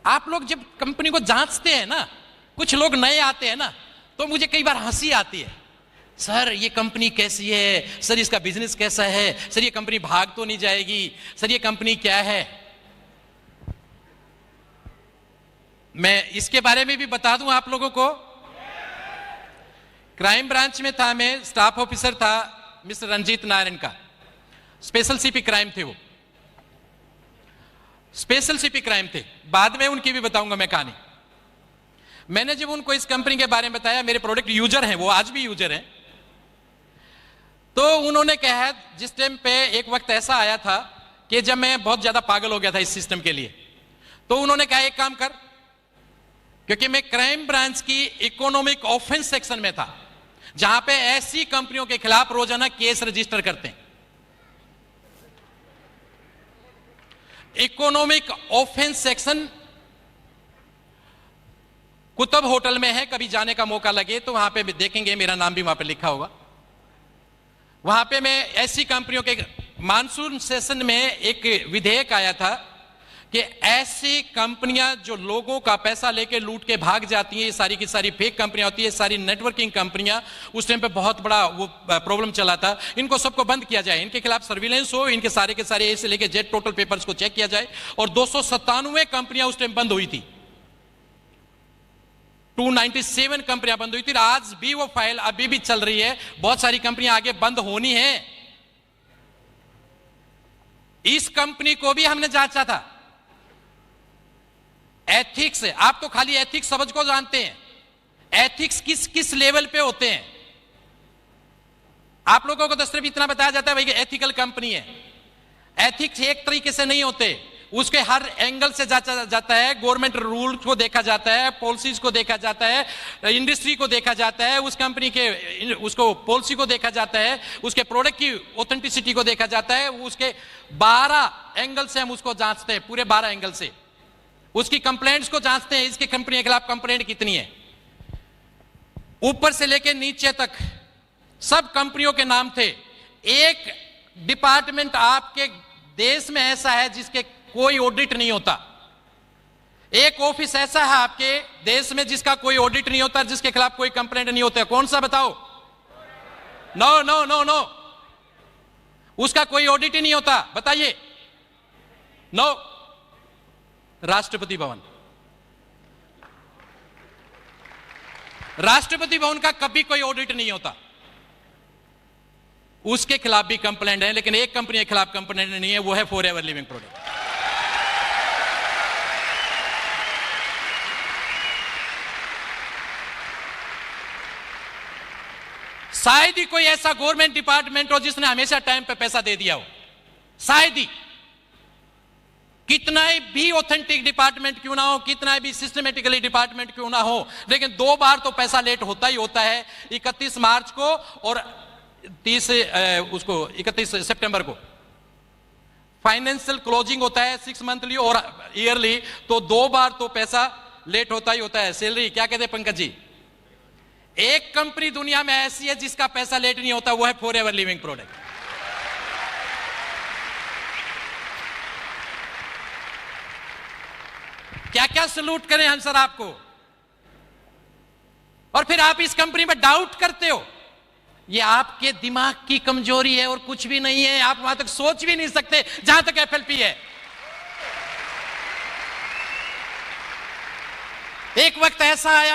आप लोग जब कंपनी को जांचते हैं ना, कुछ लोग नए आते हैं ना, तो मुझे कई बार हंसी आती है। सर ये कंपनी कैसी है, सर इसका बिजनेस कैसा है, सर ये कंपनी भाग तो नहीं जाएगी, सर ये कंपनी क्या है। मैं इसके बारे में भी बता दूं आप लोगों को। क्राइम ब्रांच में था, मैं स्टाफ ऑफिसर था मिस्टर रंजीत नारायण का, स्पेशल सीपी क्राइम थे वो, स्पेशल सीपी क्राइम थे। बाद में उनकी भी बताऊंगा मैं कहानी। मैंने जब उनको इस कंपनी के बारे में बताया, मेरे प्रोडक्ट यूजर हैं, वो आज भी यूजर हैं, तो उन्होंने कहा, जिस टाइम पे एक वक्त ऐसा आया था कि जब मैं बहुत ज्यादा पागल हो गया था इस सिस्टम के लिए, तो उन्होंने कहा एक काम कर, क्योंकि मैं क्राइम ब्रांच की इकोनॉमिक ऑफेंस सेक्शन में था, जहां पे ऐसी कंपनियों के खिलाफ रोजाना केस रजिस्टर करते हैं। Economic offence section Qutub hotel में है, कभी जाने का मौका लगे तो वहां पे देखेंगे, मेरा नाम भी वहां पे लिखा होगा। वहां पे मैं ऐसी कंपनियों के, मानसून सेशन में एक विधेयक आया था कि ऐसी कंपनियां जो लोगों का पैसा लेके लूट के भाग जाती हैं, ये सारी की सारी फेक कंपनियां होती है, सारी नेटवर्किंग कंपनियां, उस टाइम पे बहुत बड़ा वो प्रॉब्लम चला था, इनको सबको बंद किया जाए, इनके खिलाफ सर्विलेंस हो, इनके सारे के सारे ए से लेके जेड टोटल पेपर्स को चेक किया जाए। और 297 कंपनियां उस टाइम बंद हुई थी, 297 कंपनियां बंद हुई थी। आज भी वो फाइल अभी भी चल रही है, बहुत सारी कंपनियां आगे बंद होनी है। इस कंपनी को भी हमने जांचा था। एथिक्स, आप तो खाली एथिक्स समझ को जानते हैं, एथिक्स किस किस लेवल पे होते हैं। आप लोगों को तो सिर्फ इतना बताया जाता है भाई कि एथिकल कंपनी है। एथिक्स एक तरीके से नहीं होते, उसके हर एंगल से जांचा जाता है। गवर्नमेंट रूल को देखा जाता है, पॉलिसीज को देखा जाता है, इंडस्ट्री को देखा जाता है, उस कंपनी के उसको पॉलिसी को देखा जाता है, उसके प्रोडक्ट की ऑथेंटिसिटी को देखा जाता है। उसके 12 एंगल से हम उसको जांचते हैं, पूरे 12 एंगल से उसकी कंप्लेंट्स को जांचते हैं, इसकी कंपनी के खिलाफ कंप्लेंट कितनी है, ऊपर से लेकर नीचे तक सब कंपनियों के नाम थे। एक डिपार्टमेंट आपके देश में ऐसा है जिसके कोई ऑडिट नहीं होता। एक ऑफिस ऐसा है आपके देश में जिसका कोई ऑडिट नहीं होता, जिसके खिलाफ कोई कंप्लेंट नहीं होता। कौन सा बताओ? नो नो नो नो, उसका कोई ऑडिट ही नहीं होता, बताइए। नो, राष्ट्रपति भवन। राष्ट्रपति भवन का कभी कोई ऑडिट नहीं होता, उसके खिलाफ भी कंप्लेंट है, लेकिन एक कंपनी के खिलाफ कंप्लेंट नहीं है, वो है फॉरएवर लिविंग प्रोडक्ट। शायद ही कोई ऐसा गवर्नमेंट डिपार्टमेंट हो जिसने हमेशा टाइम पे पैसा दे दिया हो, शायद ही। कितना भी ऑथेंटिक डिपार्टमेंट क्यों ना हो, कितना भी सिस्टमेटिकली डिपार्टमेंट क्यों ना हो, लेकिन 2 बार तो पैसा लेट होता ही होता है। 31 मार्च को और 31 सितंबर को फाइनेंशियल क्लोजिंग होता है, 6 मंथली और ईयरली, तो 2 बार तो पैसा लेट होता ही होता है। सैलरी क्या कहते हैं पंकज जी? एक कंपनी दुनिया में ऐसी है जिसका पैसा लेट नहीं होता, वो है फॉरएवर लिविंग प्रोडक्ट। क्या क्या सलूट करें हम सर आपको, और फिर आप इस कंपनी में डाउट करते हो। ये आपके दिमाग की कमजोरी है और कुछ भी नहीं है। आप वहां तक सोच भी नहीं सकते जहां तक एफएलपी है। एक वक्त ऐसा आया